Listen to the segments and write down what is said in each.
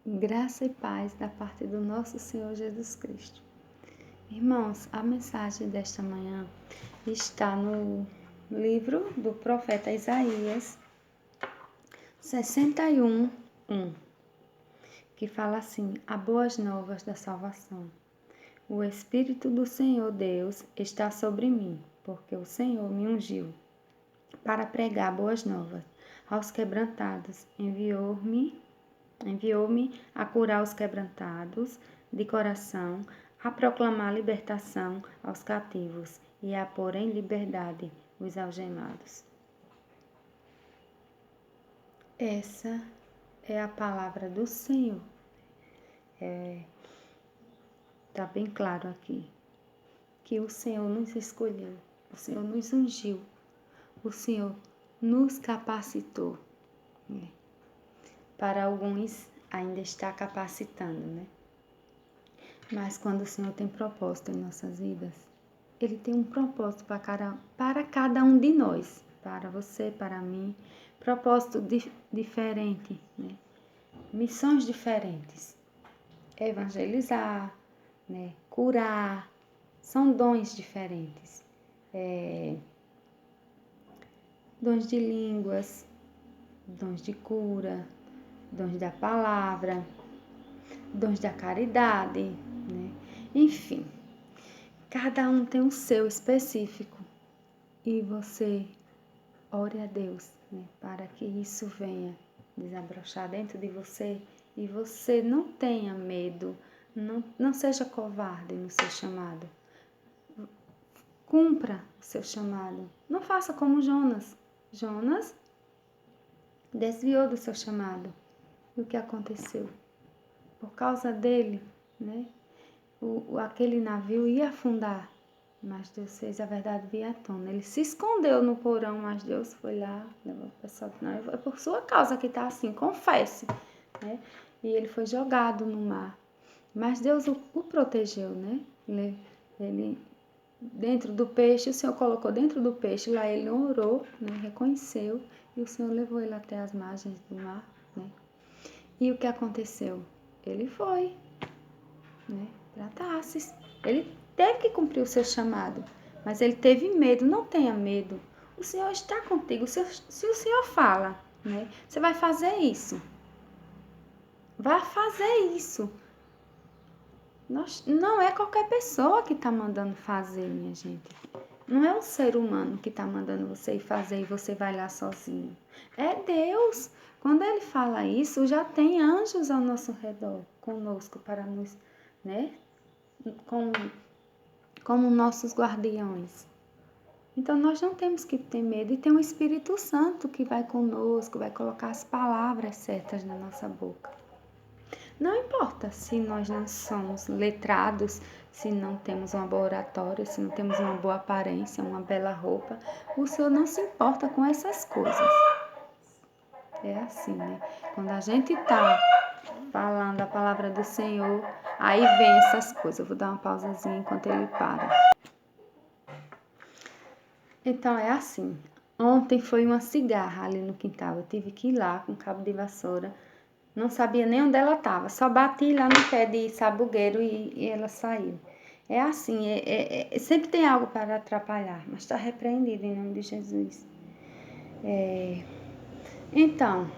Graça e paz da parte do nosso Senhor Jesus Cristo. Irmãos, a mensagem desta manhã está no livro do profeta Isaías 61:1, que fala assim: Há boas novas da salvação. O Espírito do Senhor Deus está sobre mim, porque o Senhor me ungiu para pregar boas novas aos quebrantados. Enviou-me a curar os quebrantados de coração, a proclamar libertação aos cativos e a pôr em liberdade os algemados. Essa é a palavra do Senhor. Está bem claro aqui que o Senhor nos escolheu, o Senhor nos ungiu, o Senhor nos capacitou, né? Para alguns ainda está capacitando, né? Mas quando o Senhor tem propósito em nossas vidas, Ele tem um propósito para cada um de nós, para você, para mim, propósito diferente, né? Missões diferentes. Evangelizar, né? Curar, são dons diferentes. Dons de línguas, dons de cura, dons da palavra, dons da caridade, né? Enfim, cada um tem o seu específico e você ore a Deus, né? Para que isso venha desabrochar dentro de você e você não tenha medo, não seja covarde no seu chamado. Cumpra o seu chamado. Não faça como Jonas. Jonas desviou do seu chamado. E o que aconteceu? Por causa dele, né? Aquele navio ia afundar, mas Deus fez a verdade vir à tona. Ele se escondeu no porão, mas Deus foi lá, levou o pessoal. Não, é por sua causa que está assim, confesse, né? E ele foi jogado no mar, mas Deus o protegeu, né? Ele dentro do peixe, o Senhor colocou dentro do peixe, lá ele orou, né? Reconheceu, e o Senhor levou ele até as margens do mar, né? E o que aconteceu? Ele foi, né, para Tarsis. Ele teve que cumprir o seu chamado, mas ele teve medo. Não tenha medo. O Senhor está contigo. Se o Senhor fala, né, você vai fazer isso. Vai fazer isso. Não é qualquer pessoa que está mandando fazer, minha gente. Não é um ser humano que está mandando você ir fazer e você vai lá sozinho. É Deus. Quando Ele fala isso, já tem anjos ao nosso redor, conosco, para nos, né, como nossos guardiões. Então, nós não temos que ter medo e tem um Espírito Santo que vai conosco, vai colocar as palavras certas na nossa boca. Não importa se nós não somos letrados, se não temos uma boa oratória, se não temos uma boa aparência, uma bela roupa, o Senhor não se importa com essas coisas. É assim, né? Quando a gente está falando a palavra do Senhor, aí vem essas coisas. Eu vou dar uma pausazinha enquanto ele para. Então, é assim. Ontem foi uma cigarra ali no quintal. Eu tive que ir lá com cabo de vassoura. Não sabia nem onde ela estava. Só bati lá no pé de sabugueiro e ela saiu. É assim, sempre tem algo para atrapalhar, mas está repreendido em nome de Jesus. Então,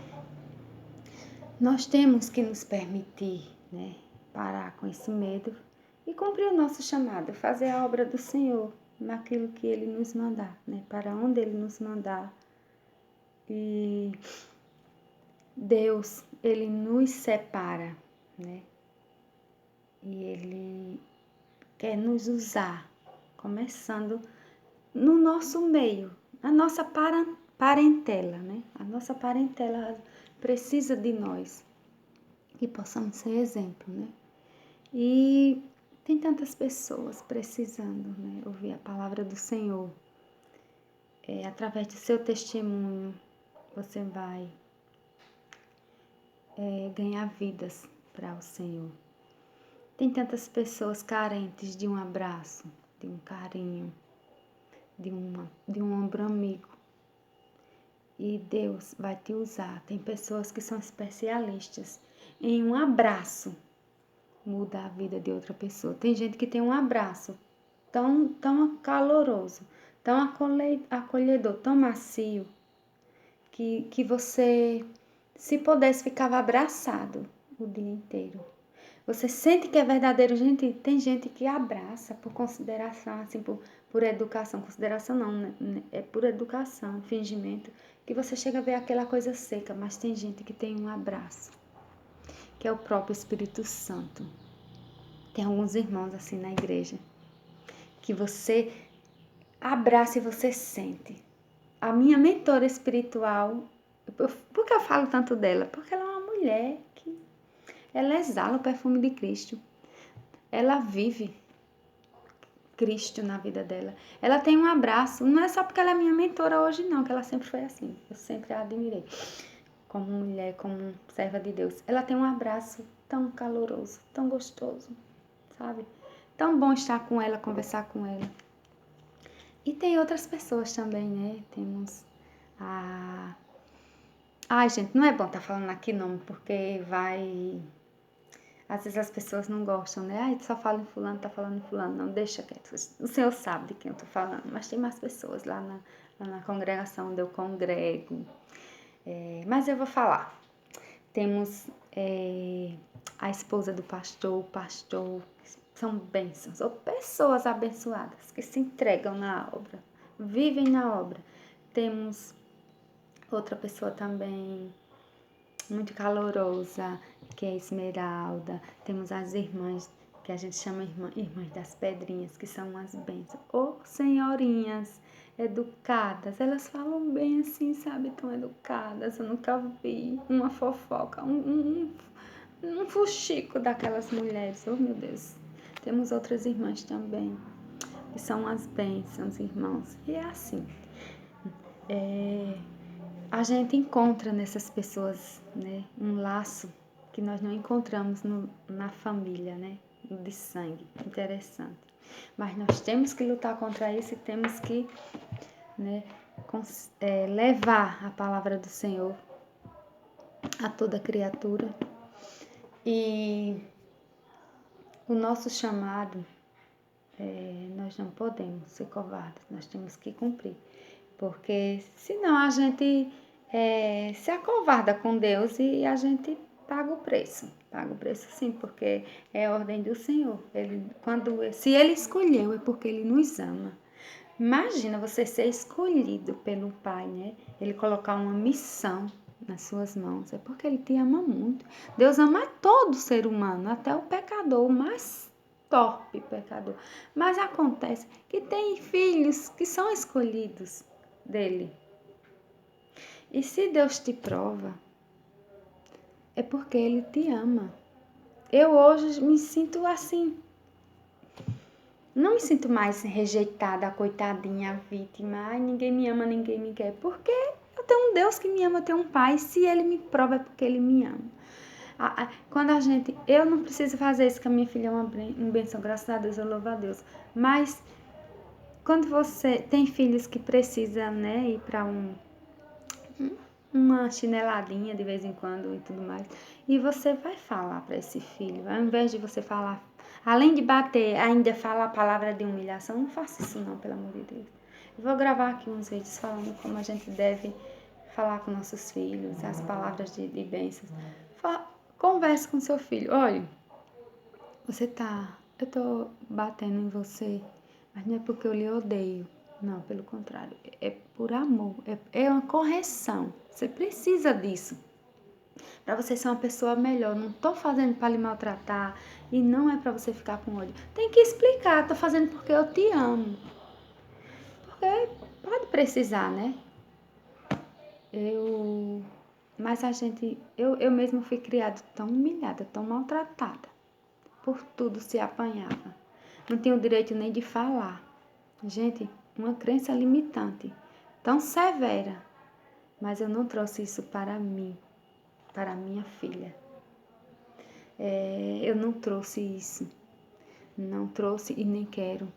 nós temos que nos permitir, né, parar com esse medo e cumprir o nosso chamado, fazer a obra do Senhor naquilo que Ele nos mandar, né, para onde Ele nos mandar. E Deus, Ele nos separa, né, e Ele quer nos usar, começando no nosso meio, a nossa parentela, né? A nossa parentela precisa de nós, que possamos ser exemplo, né? E tem tantas pessoas precisando, né, ouvir a palavra do Senhor. Através do seu testemunho, você vai ganhar vidas para o Senhor. Tem tantas pessoas carentes de um abraço, de um carinho, de um ombro amigo. E Deus vai te usar. Tem pessoas que são especialistas em um abraço muda a vida de outra pessoa. Tem gente que tem um abraço tão caloroso, tão acolhedor, tão macio, que você, se pudesse, ficava abraçado o dia inteiro. Você sente que é verdadeiro. Gente, tem gente que abraça por consideração, assim, por educação. Consideração não, né? É por educação, fingimento. Que você chega a ver aquela coisa seca, mas tem gente que tem um abraço, que é o próprio Espírito Santo. Tem alguns irmãos assim na igreja, que você abraça e você sente. A minha mentora espiritual, por que eu falo tanto dela? Porque ela é uma mulher que ela exala o perfume de Cristo. Ela vive Cristo na vida dela. Ela tem um abraço, não é só porque ela é minha mentora hoje não, que ela sempre foi assim. Eu sempre a admirei como mulher, como serva de Deus. Ela tem um abraço tão caloroso, tão gostoso, sabe? Tão bom estar com ela, conversar com ela. E tem outras pessoas também, né? Temos a... Ai, gente, não é bom estar falando aqui não, porque vai... Às vezes as pessoas não gostam, né? Ai, só fala em fulano, tá falando em fulano. Não, deixa quieto. O Senhor sabe de quem eu tô falando. Mas tem mais pessoas lá na congregação onde eu congrego. Mas eu vou falar. Temos a esposa do pastor, o pastor. São bênçãos, ou pessoas abençoadas que se entregam na obra, vivem na obra. Temos outra pessoa também muito calorosa, que é Esmeralda. Temos as irmãs, que a gente chama irmãs das pedrinhas, que são umas bênçãos. Ou senhorinhas educadas, elas falam bem assim, sabe? Tão educadas. Eu nunca vi uma fofoca, um fuxico daquelas mulheres. Oh, meu Deus. Temos outras irmãs também, que são as bênçãos, irmãos. E é assim. A gente encontra nessas pessoas, né, um laço que nós não encontramos na família, né, de sangue. Interessante. Mas nós temos que lutar contra isso e temos que, né, levar a palavra do Senhor a toda criatura. E o nosso chamado, nós não podemos ser covardes, nós temos que cumprir. Porque senão a gente se acovarda com Deus e a gente paga o preço. Paga o preço sim, porque é a ordem do Senhor. Se Ele escolheu é porque Ele nos ama. Imagina você ser escolhido pelo Pai, né? Ele colocar uma missão nas suas mãos. É porque Ele te ama muito. Deus ama todo ser humano, até o pecador, o mais torpe pecador. Mas acontece que tem filhos que são escolhidos dele. E se Deus te prova, é porque Ele te ama. Eu hoje me sinto assim. Não me sinto mais rejeitada, coitadinha, vítima. Ai, ninguém me ama, ninguém me quer. Porque eu tenho um Deus que me ama, eu tenho um Pai. Se Ele me prova, é porque Ele me ama. Quando eu não preciso fazer isso, que a minha filha é uma bênção, graças a Deus, eu louvo a Deus. Mas quando você tem filhos que precisam, né, ir para uma chineladinha de vez em quando e tudo mais, e você vai falar para esse filho, ao invés de você falar, além de bater, ainda falar a palavra de humilhação, não faça isso não, pelo amor de Deus. Eu vou gravar aqui uns vídeos falando como a gente deve falar com nossos filhos, as palavras de bênçãos. Converse com seu filho, olha, eu tô batendo em você, mas não é porque eu lhe odeio. Não, pelo contrário, é por amor, é uma correção. Você precisa disso para você ser uma pessoa melhor. Não tô fazendo para lhe maltratar e não é para você ficar com ódio. Tem que explicar, tô fazendo porque eu te amo. Porque pode precisar, né? Mas eu mesma fui criada tão humilhada, tão maltratada. Por tudo se apanhava. Não tinha o direito nem de falar. Gente, uma crença limitante, tão severa, mas eu não trouxe isso para mim, para minha filha. Eu não trouxe isso, não trouxe e nem quero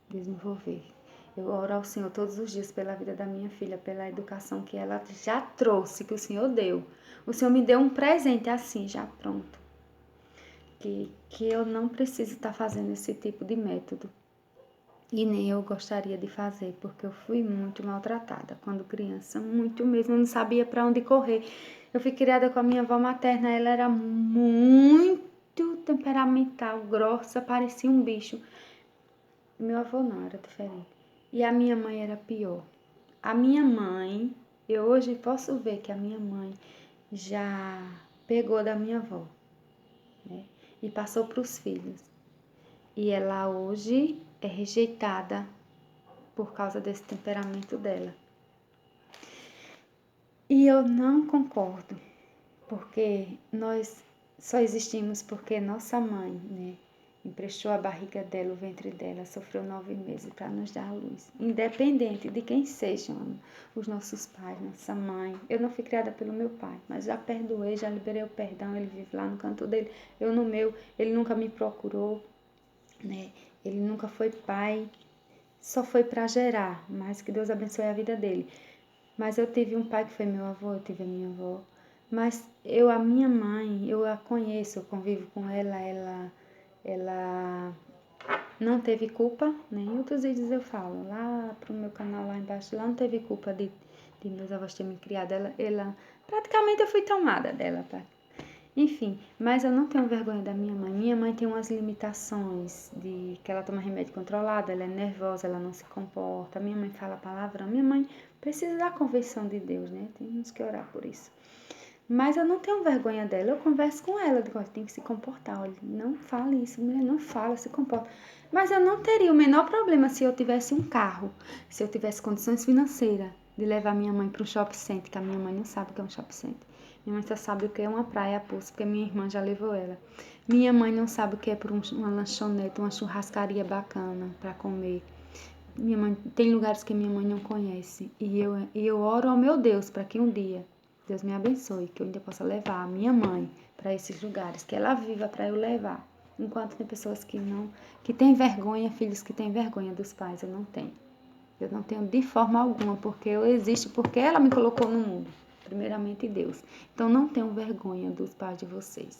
desenvolver. Eu oro ao Senhor todos os dias pela vida da minha filha, pela educação que ela já trouxe, que o Senhor deu. O Senhor me deu um presente assim, já pronto. Que eu não preciso estar fazendo esse tipo de método. E nem eu gostaria de fazer, porque eu fui muito maltratada quando criança, muito mesmo, eu não sabia para onde correr. Eu fui criada com a minha avó materna, ela era muito temperamental, grossa, parecia um bicho. Meu avô não, era diferente. E a minha mãe era pior. A minha mãe, eu hoje posso ver que a minha mãe já pegou da minha avó, né? E passou para os filhos. E ela hoje é rejeitada por causa desse temperamento dela. E eu não concordo, porque nós só existimos porque nossa mãe, né, emprestou a barriga dela, o ventre dela, sofreu 9 meses para nos dar a luz. Independente de quem sejam os nossos pais, nossa mãe. Eu não fui criada pelo meu pai, mas já perdoei, já liberei o perdão, ele vive lá no canto dele, eu no meu, ele nunca me procurou, né? Ele nunca foi pai, só foi para gerar, mas que Deus abençoe a vida dele. Mas eu tive um pai que foi meu avô, eu tive a minha avó. Mas a minha mãe, eu a conheço, eu convivo com ela não teve culpa, né? Em outros vídeos eu falo, lá pro meu canal lá embaixo, lá não teve culpa de meus avós terem me criado. Praticamente eu fui tomada dela, tá? Enfim, mas eu não tenho vergonha da minha mãe. Minha mãe tem umas limitações de que ela toma remédio controlado, ela é nervosa, ela não se comporta. Minha mãe fala palavrão. Minha mãe precisa da conversão de Deus, né? Temos que orar por isso. Mas eu não tenho vergonha dela. Eu converso com ela, digo, tem que se comportar. Olha, não fale isso, mulher, não fala, se comporta. Mas eu não teria o menor problema se eu tivesse um carro, se eu tivesse condições financeiras de levar minha mãe para um shopping center, que a minha mãe não sabe o que é um shopping center. Minha mãe só sabe o que é uma praia a pulso, porque minha irmã já levou ela. Minha mãe não sabe o que é por uma lanchonete, uma churrascaria bacana para comer. Minha mãe tem lugares que minha mãe não conhece. E eu oro ao meu Deus para que um dia Deus me abençoe, que eu ainda possa levar a minha mãe para esses lugares, que ela viva para eu levar. Enquanto tem pessoas que têm vergonha, filhos que têm vergonha dos pais, eu não tenho. Eu não tenho de forma alguma, porque eu existo, porque ela me colocou no mundo. Primeiramente Deus. Então não tenham vergonha dos pais de vocês.